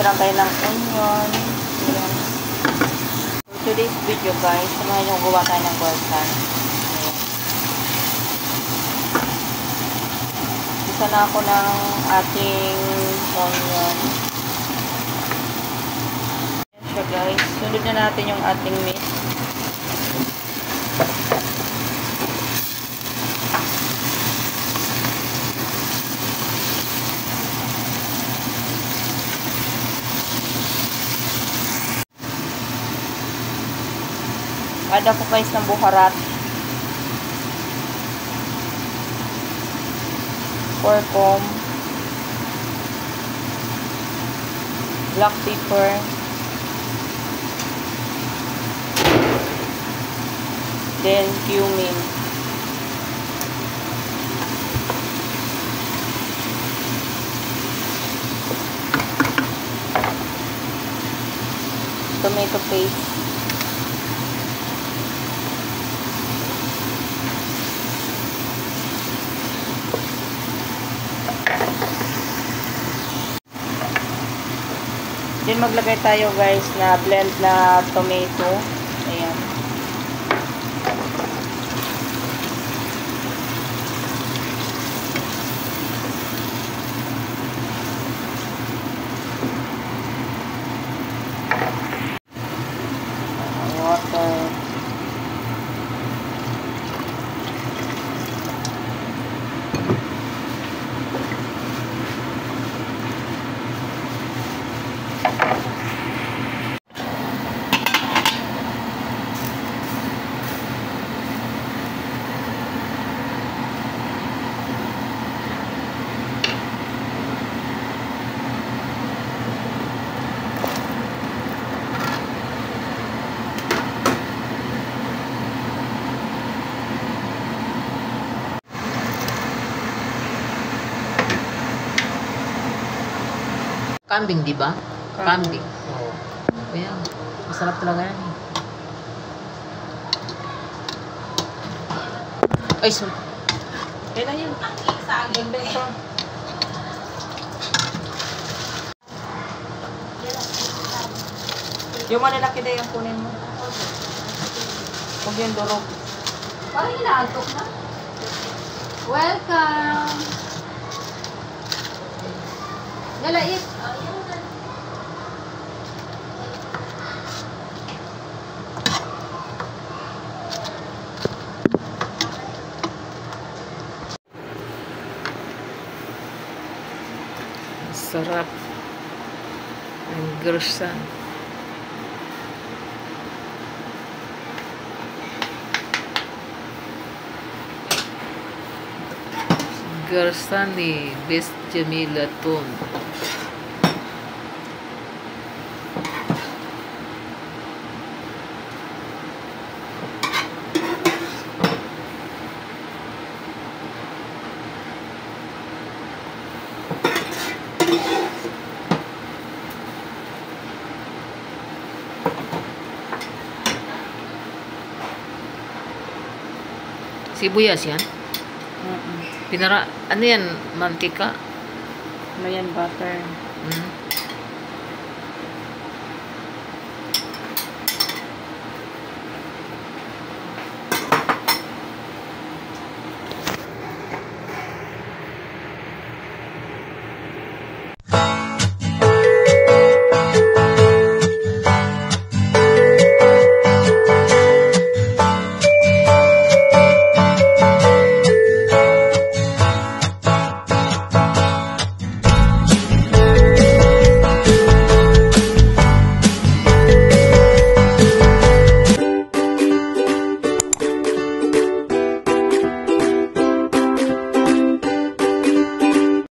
Magisa lang tayo ng onion. Ayan. For today's video guys, samahan nyo gawa tayo ng croissant. Ayan. Isa na ako ng ating onion. Ayan siya guys. Sunod na natin yung ating meat. Add ako guys ng buharat, curcum, black pepper, then cumin. Tomato paste. Then maglagay tayo guys na blend na tomato. Ayan. Water. Kambing, di ba? Kambing. Oo. Ayan. Masarap talaga yan. Ay, sorry. Kailan yun? Ganda ito. Yung malalaki na yung kunin mo. Huwag yung durog. Parang inaantok na. Welcome! Nalait. Sarap. Ang gersan. Gersan ni Best Jamila Tun. Sibuyas yan? Pinara, ano yan? Mantika? Ano yan? Butter.